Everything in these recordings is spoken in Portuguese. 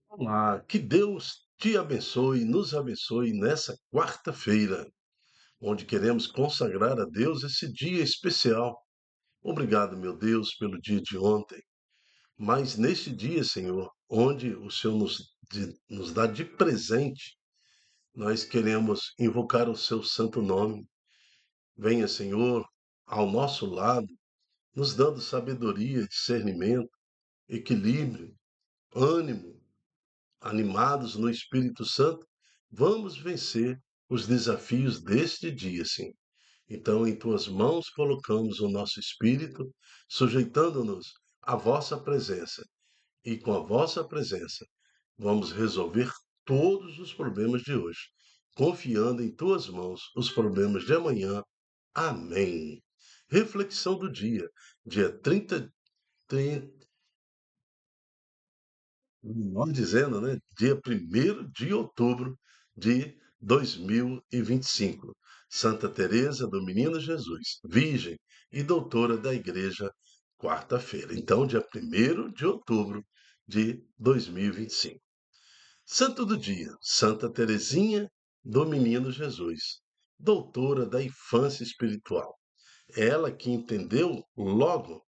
Olá, que Deus te abençoe, nos abençoe nessa quarta-feira, onde queremos consagrar a Deus esse dia especial. Obrigado, meu Deus, pelo dia de ontem. Mas neste dia, Senhor, onde o Senhor nos dá de presente, nós queremos invocar o seu santo nome. Venha, Senhor, ao nosso lado, nos dando sabedoria, discernimento, equilíbrio, ânimo, animados no Espírito Santo, vamos vencer os desafios deste dia, sim. Então, em tuas mãos colocamos o nosso espírito, sujeitando-nos à vossa presença. E com a vossa presença, vamos resolver todos os problemas de hoje, confiando em tuas mãos os problemas de amanhã. Amém. Reflexão do dia, dia 30, melhor dizendo, né, dia 1º de outubro de 2025. Santa Teresa do Menino Jesus, Virgem e doutora da Igreja, quarta-feira. Então, dia 1º de outubro de 2025. Santo do dia, Santa Teresinha do Menino Jesus, doutora da infância espiritual. Ela que entendeu logo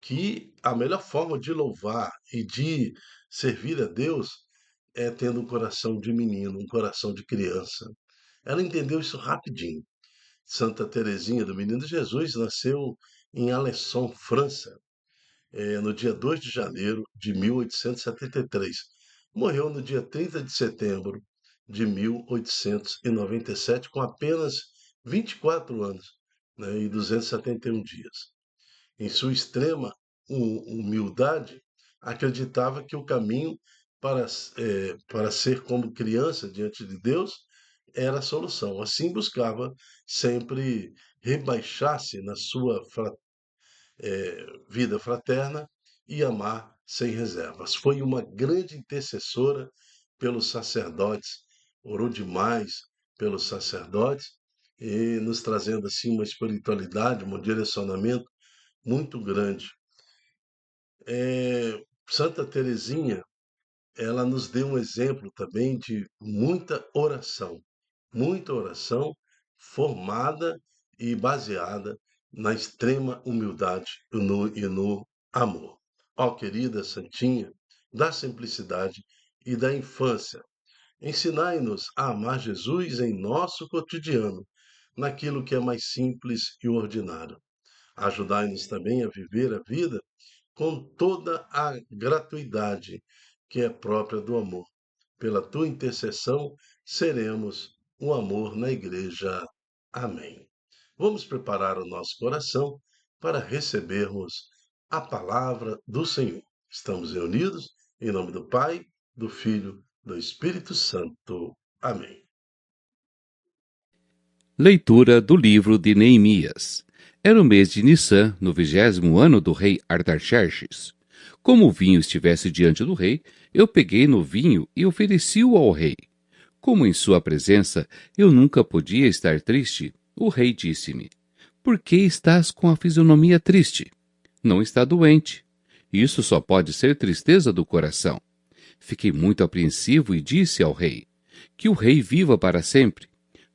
que a melhor forma de louvar e de servir a Deus é tendo um coração de menino, um coração de criança. Ela entendeu isso rapidinho. Santa Teresinha do Menino Jesus nasceu em Alençon, França, no dia 2 de janeiro de 1873. Morreu no dia 30 de setembro de 1897, com apenas 24 anos, né, e 271 dias. Em sua extrema humildade, acreditava que o caminho para ser como criança diante de Deus era a solução. Assim, buscava sempre rebaixar-se na sua vida fraterna e amar sem reservas. Foi uma grande intercessora pelos sacerdotes, orou demais pelos sacerdotes e nos trazendo assim uma espiritualidade, um direcionamento muito grande. Santa Teresinha, ela nos deu um exemplo também de muita oração formada e baseada na extrema humildade e no amor. Ó querida Santinha, da simplicidade e da infância, ensinai-nos a amar Jesus em nosso cotidiano, naquilo que é mais simples e ordinário. Ajudai-nos também a viver a vida com toda a gratuidade que é própria do amor. Pela tua intercessão, seremos um amor na Igreja. Amém. Vamos preparar o nosso coração para recebermos a palavra do Senhor. Estamos reunidos em nome do Pai, do Filho, do Espírito Santo. Amém. Leitura do livro de Neemias. Era o mês de Nissan, no 20º ano do rei Artaxerxes. Como o vinho estivesse diante do rei, eu peguei no vinho e ofereci-o ao rei. Como em sua presença eu nunca podia estar triste, o rei disse-me: Por que estás com a fisionomia triste? Não está doente. Isso só pode ser tristeza do coração. Fiquei muito apreensivo e disse ao rei: Que o rei viva para sempre.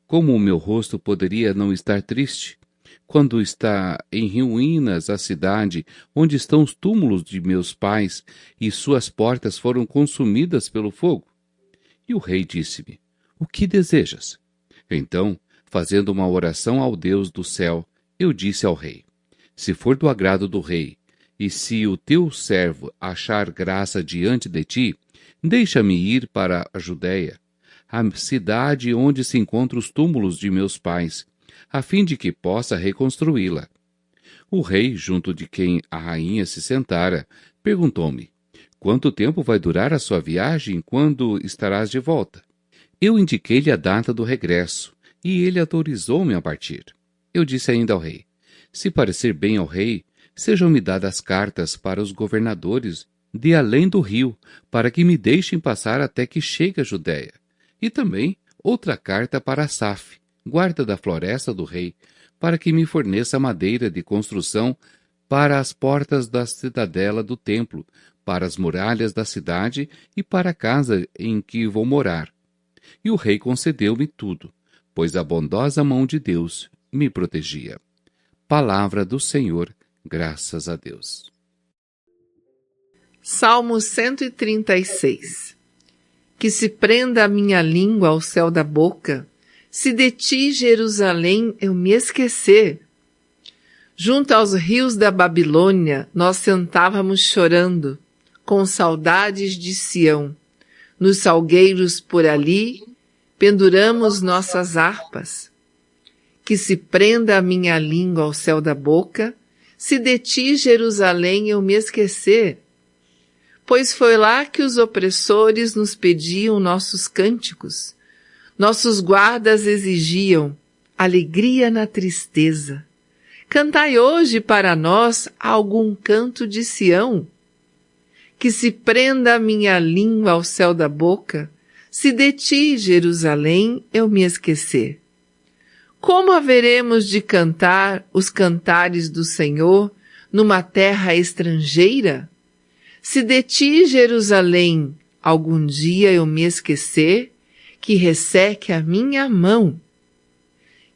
Como o meu rosto poderia não estar triste, quando está em ruínas a cidade onde estão os túmulos de meus pais e suas portas foram consumidas pelo fogo? E o rei disse-me: O que desejas? Então, fazendo uma oração ao Deus do céu, eu disse ao rei: Se for do agrado do rei, e se o teu servo achar graça diante de ti, deixa-me ir para a Judéia, a cidade onde se encontram os túmulos de meus pais, a fim de que possa reconstruí-la. O rei, junto de quem a rainha se sentara, perguntou-me: Quanto tempo vai durar a sua viagem? Quando estarás de volta? Eu indiquei-lhe a data do regresso, e ele autorizou-me a partir. Eu disse ainda ao rei: Se parecer bem ao rei, sejam-me dadas cartas para os governadores de além do rio, para que me deixem passar até que chegue a Judéia. E também outra carta para Asaf, guarda da floresta do rei, para que me forneça madeira de construção para as portas da cidadela do templo, para as muralhas da cidade e para a casa em que vou morar. E o rei concedeu-me tudo, pois a bondosa mão de Deus me protegia. Palavra do Senhor, graças a Deus. Salmo 136. Que se prenda a minha língua ao céu da boca, se de ti, Jerusalém, eu me esquecer. Junto aos rios da Babilônia, nós sentávamos chorando, com saudades de Sião. Nos salgueiros por ali, penduramos nossas harpas. Que se prenda a minha língua ao céu da boca, se de ti, Jerusalém, eu me esquecer. Pois foi lá que os opressores nos pediam nossos cânticos. Nossos guardas exigiam alegria na tristeza. Cantai hoje para nós algum canto de Sião. Que se prenda a minha língua ao céu da boca, se de ti, Jerusalém, eu me esquecer. Como haveremos de cantar os cantares do Senhor numa terra estrangeira? Se de ti, Jerusalém, algum dia eu me esquecer, que resseque a minha mão.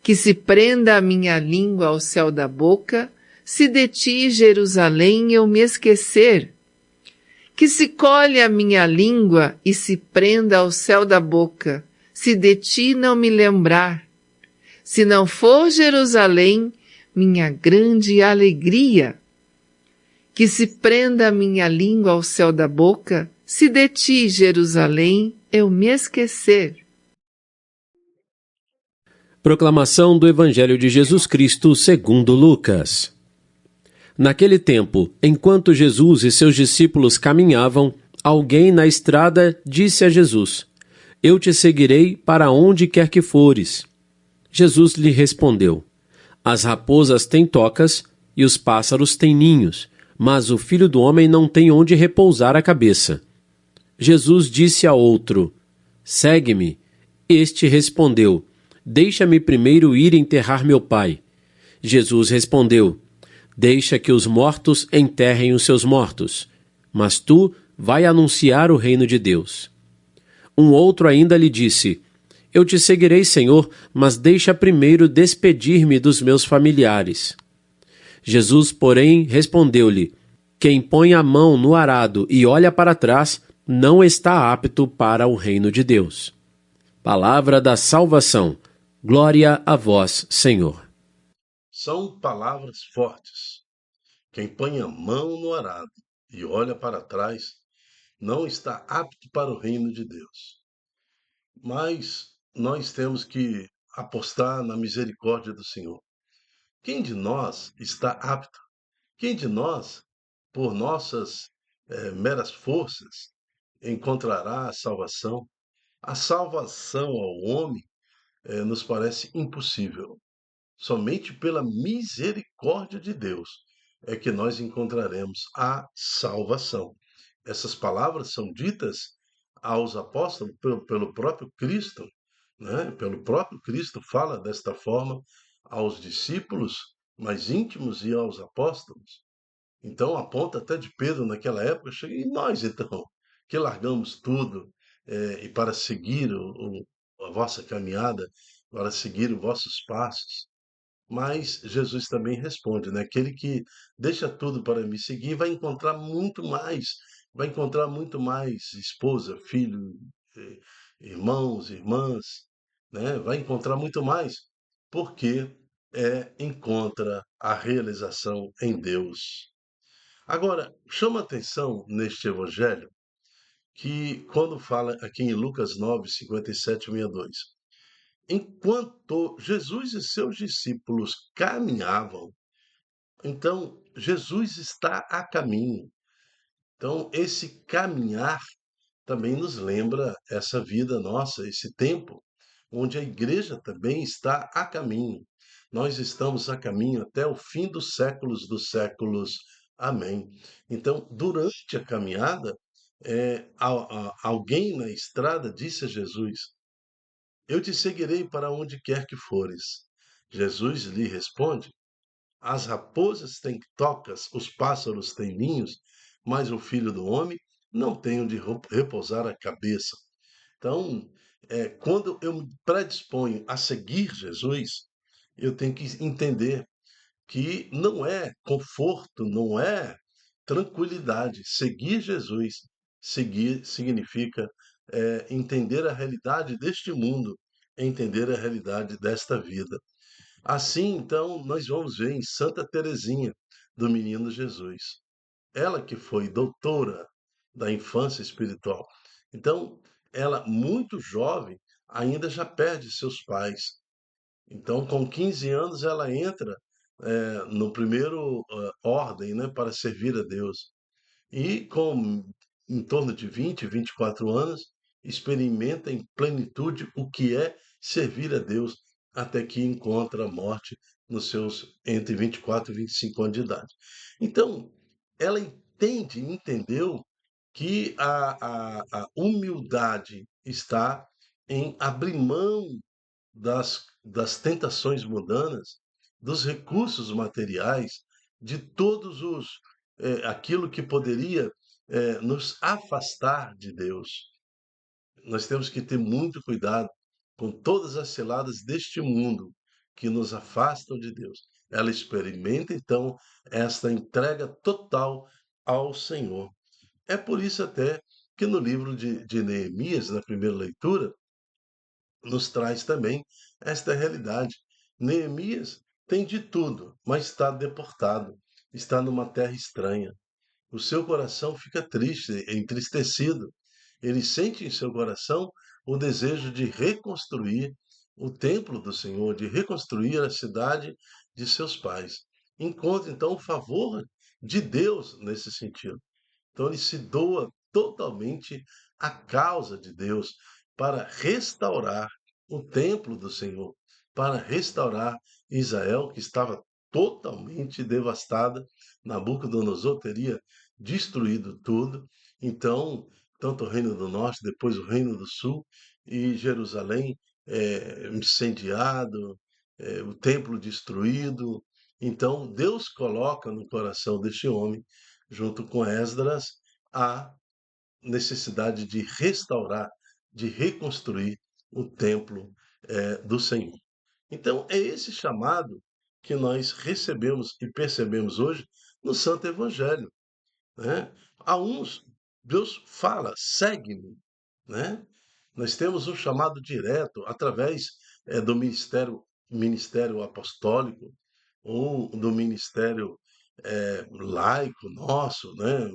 Que se prenda a minha língua ao céu da boca, se de ti, Jerusalém, eu me esquecer. Que se colhe a minha língua e se prenda ao céu da boca, se de ti não me lembrar. Se não for Jerusalém, minha grande alegria. Que se prenda a minha língua ao céu da boca, se de ti, Jerusalém, eu me esquecer. Proclamação do Evangelho de Jesus Cristo segundo Lucas. Naquele tempo, enquanto Jesus e seus discípulos caminhavam, alguém na estrada disse a Jesus: Eu te seguirei para onde quer que fores. Jesus lhe respondeu: As raposas têm tocas e os pássaros têm ninhos, mas o Filho do Homem não tem onde repousar a cabeça. Jesus disse a outro: Segue-me. Este respondeu: Deixa-me primeiro ir enterrar meu pai. Jesus respondeu: Deixa que os mortos enterrem os seus mortos, mas tu vai anunciar o reino de Deus. Um outro ainda lhe disse: Eu te seguirei, Senhor, mas deixa primeiro despedir-me dos meus familiares. Jesus, porém, respondeu-lhe: Quem põe a mão no arado e olha para trás, não está apto para o reino de Deus. Palavra da salvação. Glória a vós, Senhor. São palavras fortes. Quem põe a mão no arado e olha para trás não está apto para o reino de Deus. Mas nós temos que apostar na misericórdia do Senhor. Quem de nós está apto? Quem de nós, por nossas meras forças, encontrará a salvação? A salvação ao homem nos parece impossível. Somente pela misericórdia de Deus é que nós encontraremos a salvação. Essas palavras são ditas aos apóstolos pelo próprio Cristo, né? Pelo próprio Cristo fala desta forma aos discípulos mais íntimos e aos apóstolos. Então, a ponta até de Pedro naquela época chega, e nós então, que largamos tudo e para seguir a vossa caminhada, para seguir os vossos passos. Mas Jesus também responde, né? Aquele que deixa tudo para me seguir vai encontrar muito mais esposa, filho, eh, irmãos, irmãs, né? Vai encontrar muito mais, porque encontra a realização em Deus. Agora, chama atenção neste evangelho que quando fala aqui em Lucas 9, 57 e 62, enquanto Jesus e seus discípulos caminhavam, então Jesus está a caminho. Então, esse caminhar também nos lembra essa vida nossa, esse tempo, onde a igreja também está a caminho. Nós estamos a caminho até o fim dos séculos dos séculos. Amém. Então, durante a caminhada, alguém na estrada disse a Jesus: Eu te seguirei para onde quer que fores. Jesus lhe responde: As raposas têm tocas, os pássaros têm ninhos, mas o Filho do Homem não tem onde repousar a cabeça. Então, quando eu me predisponho a seguir Jesus, eu tenho que entender que não é conforto, não é tranquilidade. Seguir Jesus, seguir significa entender a realidade deste mundo, entender a realidade desta vida. Assim, então, nós vamos ver em Santa Teresinha do Menino Jesus, ela que foi doutora da infância espiritual. Então, ela, muito jovem, ainda já perde seus pais. Então, com 15 anos, ela entra no primeiro ordem, né, para servir a Deus. E com em torno de 24 anos, experimenta em plenitude o que é servir a Deus, até que encontra a morte nos seus entre 24 e 25 anos de idade. Então, ela entendeu que a humildade está em abrir mão das tentações mundanas, dos recursos materiais, de todos os aquilo que poderia nos afastar de Deus. Nós temos que ter muito cuidado com todas as ciladas deste mundo que nos afastam de Deus. Ela experimenta então esta entrega total ao Senhor. É por isso até que no livro de Neemias, na primeira leitura, nos traz também esta realidade. Neemias tem de tudo, mas está deportado, está numa terra estranha. O seu coração fica triste, entristecido. Ele sente em seu coração o desejo de reconstruir o templo do Senhor, de reconstruir a cidade de seus pais. Encontra então o favor de Deus nesse sentido. Então ele se doa totalmente à causa de Deus para restaurar o templo do Senhor, para restaurar Israel, que estava totalmente devastada. Nabucodonosor teria destruído tudo. Então, tanto o Reino do Norte, depois o Reino do Sul e Jerusalém incendiado, o templo destruído. Então, Deus coloca no coração deste homem, junto com Esdras, a necessidade de restaurar, de reconstruir o templo do Senhor. Então, é esse chamado que nós recebemos e percebemos hoje no Santo Evangelho, né? A uns, Deus fala, segue-me, né? Nós temos um chamado direto através do ministério apostólico ou do ministério laico nosso, né?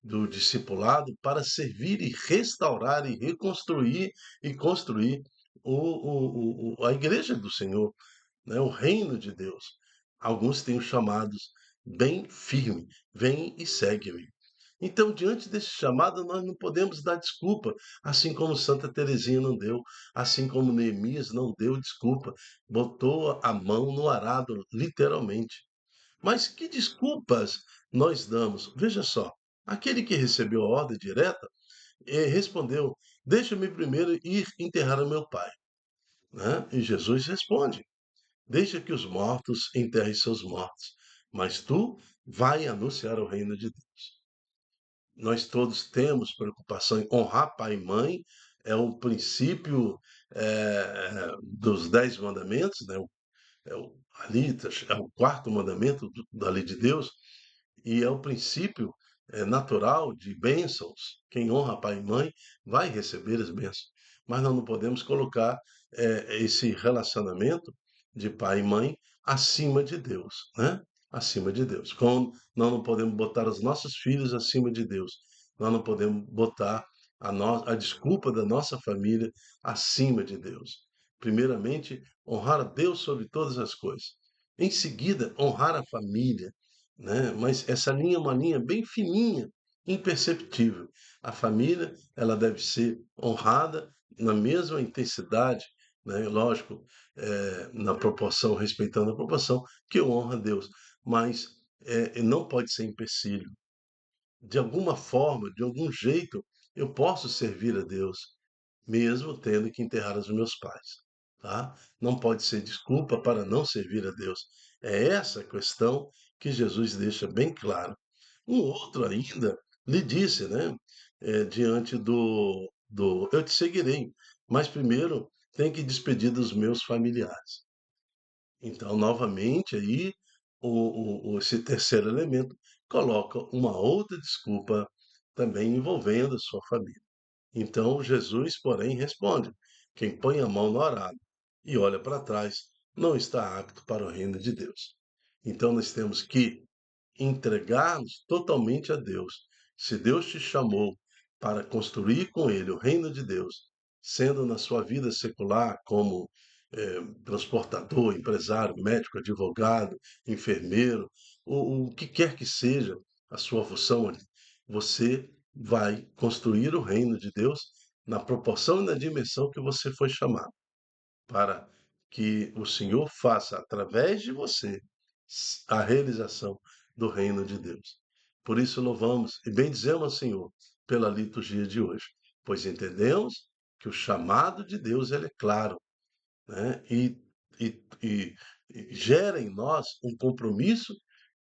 Do discipulado para servir e restaurar e reconstruir e construir a igreja do Senhor, né? O reino de Deus. Alguns têm os chamados bem firme, vem e segue-me. Então, diante desse chamado, nós não podemos dar desculpa, assim como Santa Teresinha não deu, assim como Neemias não deu desculpa, botou a mão no arado, literalmente. Mas que desculpas nós damos? Veja só, aquele que recebeu a ordem direta respondeu: Deixa-me primeiro ir enterrar o meu pai. Né? E Jesus responde: Deixa que os mortos enterrem seus mortos, mas tu vai anunciar o reino de Deus. Nós todos temos preocupação em honrar pai e mãe, é um princípio dos 10 mandamentos, né? Ali é o quarto mandamento da lei de Deus, e é o princípio natural de bênçãos. Quem honra pai e mãe vai receber as bênçãos. Mas nós não podemos colocar esse relacionamento de pai e mãe acima de Deus, né? Acima de Deus. Como nós não podemos botar os nossos filhos acima de Deus. Nós não podemos botar a desculpa da nossa família acima de Deus. Primeiramente, honrar a Deus sobre todas as coisas. Em seguida, honrar a família, né? Mas essa linha é uma linha bem fininha, imperceptível. A família, ela deve ser honrada na mesma intensidade, né? Lógico, na proporção, respeitando a proporção que honra a Deus, mas não pode ser empecilho. De alguma forma, de algum jeito, eu posso servir a Deus, mesmo tendo que enterrar os meus pais, tá? Não pode ser desculpa para não servir a Deus. É essa a questão que Jesus deixa bem claro. Um outro ainda lhe disse, né, diante do eu te seguirei, mas primeiro tem que despedir dos meus familiares. Então, novamente, aí, esse terceiro elemento coloca uma outra desculpa também envolvendo a sua família. Então, Jesus, porém, responde: quem põe a mão no arado e olha para trás não está apto para o reino de Deus. Então, nós temos que entregar-nos totalmente a Deus. Se Deus te chamou para construir com Ele o reino de Deus, sendo na sua vida secular como transportador, empresário, médico, advogado, enfermeiro, o que quer que seja a sua função ali, você vai construir o reino de Deus na proporção e na dimensão que você foi chamado para que o Senhor faça através de você a realização do reino de Deus. Por isso louvamos e bendizemos ao Senhor pela liturgia de hoje, pois entendemos que o chamado de Deus ele é claro, né? E gera em nós um compromisso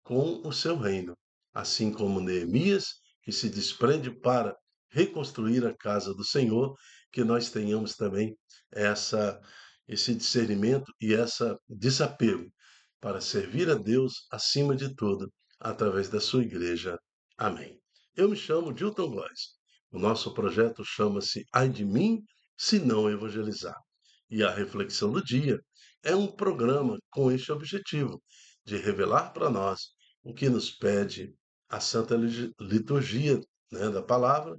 com o seu reino, assim como Neemias, que se desprende para reconstruir a casa do Senhor, que nós tenhamos também essa esse discernimento e essa desapego para servir a Deus acima de tudo, através da sua igreja. Amém. Eu me chamo Dilton Góes. O nosso projeto chama-se Ai de mim, se não evangelizar. E a reflexão do dia é um programa com este objetivo, de revelar para nós o que nos pede a Santa Liturgia, né, da palavra,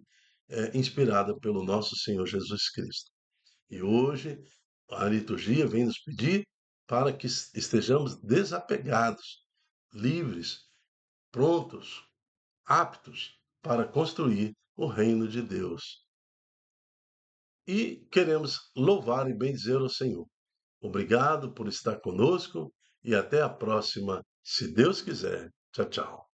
inspirada pelo nosso Senhor Jesus Cristo. E hoje a liturgia vem nos pedir para que estejamos desapegados, livres, prontos, aptos para construir o reino de Deus. E queremos louvar e bendizer o Senhor. Obrigado por estar conosco e até a próxima, se Deus quiser. Tchau, tchau.